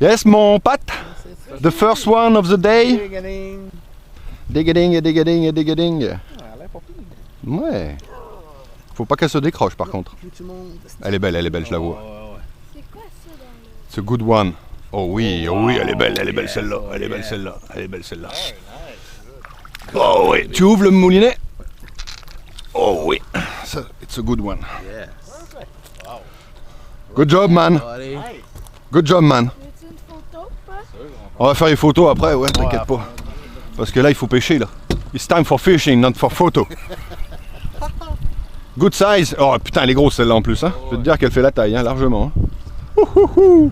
Yes, mon Pat. The first one of the day. Digging. Digging. Ah, elle est pas pire. Ouais. Faut pas qu'elle se décroche par contre. Plus tu montes. Elle est belle, je la vois. C'est quoi ça dans le... It's a good one. Oh oui, elle est belle celle-là. Elle est belle celle-là. Oh oui, tu ouvres le moulinet. Oh oui, ça, it's a good one. Yes. Good job, man. Allez. Good job, man. Veux-tu une photo, pas? On va faire les photos après, ouais, t'inquiète pas. Parce que là, il faut pêcher, là. It's time for fishing, not for photo. Good size. Oh putain, elle est grosse celle-là en plus, hein. Je peux te dire qu'elle fait la taille, hein, largement. Hein.